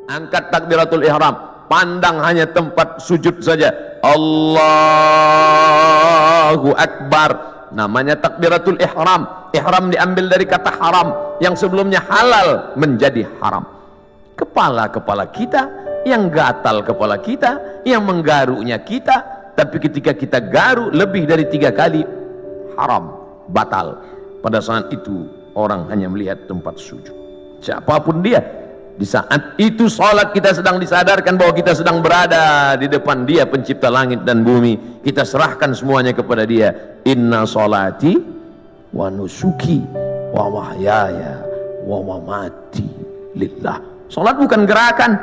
Angkat takbiratul ihram, pandang hanya tempat sujud saja. Allahu Akbar. Namanya takbiratul ihram. Ihram diambil dari kata haram, yang sebelumnya halal menjadi haram. Kepala-kepala kita, yang gatal kepala kita, yang menggarunya kita, tapi ketika kita garu lebih dari 3 kali, haram, batal. Pada saat itu orang hanya melihat tempat sujud, siapapun dia. Di saat itu salat kita sedang disadarkan bahwa kita sedang berada di depan Dia pencipta langit dan bumi. Kita serahkan semuanya kepada Dia. Inna salati wa nusuki wa mahyaya wa mamati lillah. Salat bukan gerakan,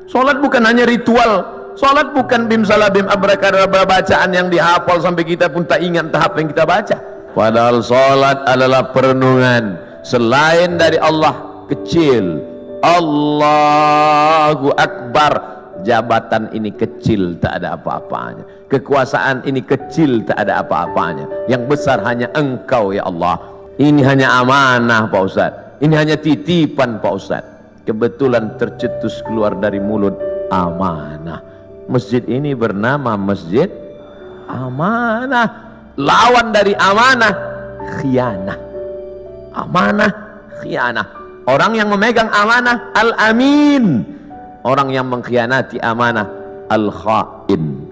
salat bukan hanya ritual, salat bukan bim salabim abrakadabra bacaan yang dihafal sampai kita pun tak ingat tahap yang kita baca. Padahal salat adalah perenungan. Selain dari Allah kecil. Allahu Akbar. Jabatan ini kecil, tak ada apa-apanya. Kekuasaan ini kecil, tak ada apa-apanya. Yang besar hanya Engkau ya Allah. Ini hanya amanah Pak Ustadz, ini hanya titipan Pak Ustadz. Kebetulan tercetus keluar dari mulut amanah. Masjid ini bernama Masjid Amanah. Lawan dari amanah, khianah. Amanah, khianah. Orang yang memegang amanah, al-amin. Orang yang mengkhianati amanah, al-khain.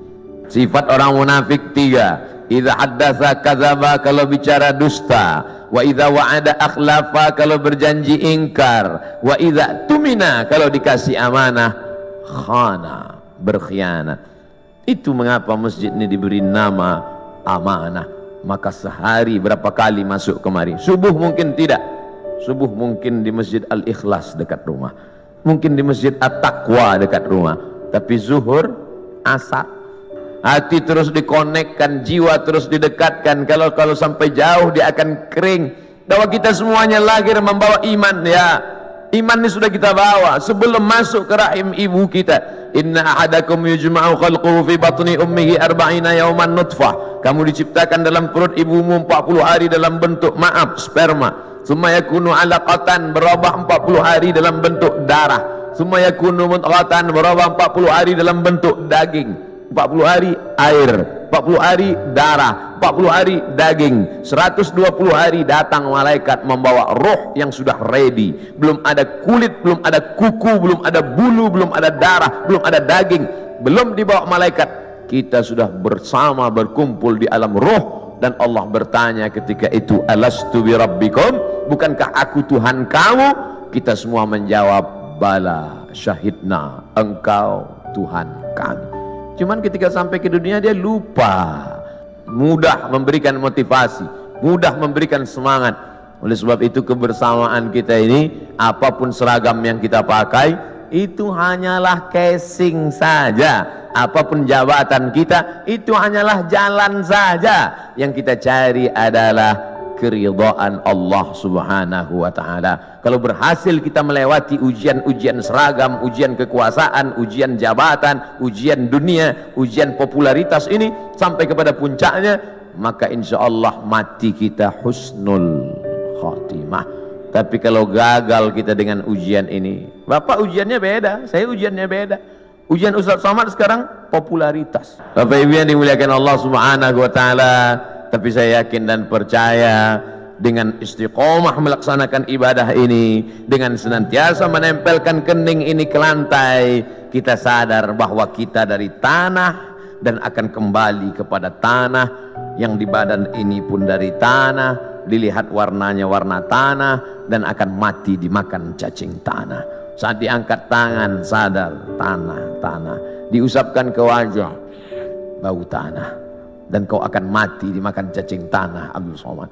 Sifat orang munafik 3. Idza haddatsa kadzaba, kalau bicara dusta. Wa idza wa'ada akhlafa, kalau berjanji ingkar. Wa idza tumina, kalau dikasih amanah, khana, berkhianat. Itu mengapa masjid ini diberi nama amanah. Maka sehari berapa kali masuk kemari? Subuh mungkin tidak. Subuh mungkin di Masjid Al-Ikhlas dekat rumah, mungkin di Masjid At-Taqwa dekat rumah, tapi zuhur, asar, hati terus dikonekkan, jiwa terus didekatkan. Kalau sampai jauh dia akan kering. Bahwa kita semuanya lahir membawa iman, ya. Iman ini sudah kita bawa sebelum masuk ke rahim ibu kita. Inna ahadakum yujma'u khalquhu fi batni ummihi arba'ina yawman nutfah. Kamu diciptakan dalam perut ibumu 40 hari dalam bentuk sperma. Summa yakunu alaqatan, berubah 40 hari dalam bentuk darah. Summa yakunu mudghatan, berubah 40 hari dalam bentuk daging. 40 hari air, 40 hari darah, 40 hari daging. 120 hari datang malaikat membawa roh yang sudah ready. Belum ada kulit, belum ada kuku, belum ada bulu, belum ada darah, belum ada daging, belum dibawa malaikat. Kita sudah bersama berkumpul di alam roh. Dan Allah bertanya ketika itu, alastu bi rabbikum, bukankah aku Tuhan kamu? Kita semua menjawab, bala syahidna, engkau Tuhan kami. Cuman ketika sampai ke dunia dia lupa. Mudah memberikan motivasi, mudah memberikan semangat. Oleh sebab itu kebersamaan kita ini, apapun seragam yang kita pakai, itu hanyalah casing saja. Apapun jabatan kita, itu hanyalah jalan saja. Yang kita cari adalah keridhaan Allah subhanahu wa ta'ala. Kalau berhasil kita melewati ujian-ujian seragam, ujian kekuasaan, ujian jabatan, ujian dunia, ujian popularitas ini sampai kepada puncaknya, maka insya Allah mati kita husnul khatimah. Tapi kalau gagal kita dengan ujian ini, Bapak ujiannya beda, saya ujiannya beda. Ujian Ustaz Somad sekarang popularitas. Bapak Ibu yang dimuliakan Allah subhanahu wa ta'ala, tapi saya yakin dan percaya dengan istiqomah melaksanakan ibadah ini, dengan senantiasa menempelkan kening ini ke lantai, kita sadar bahwa kita dari tanah dan akan kembali kepada tanah. Yang di badan ini pun dari tanah, dilihat warnanya warna tanah, dan akan mati dimakan cacing tanah. Saat diangkat tangan sadar tanah, diusapkan ke wajah bau tanah, dan kau akan mati dimakan cacing tanah. Abdul Somad.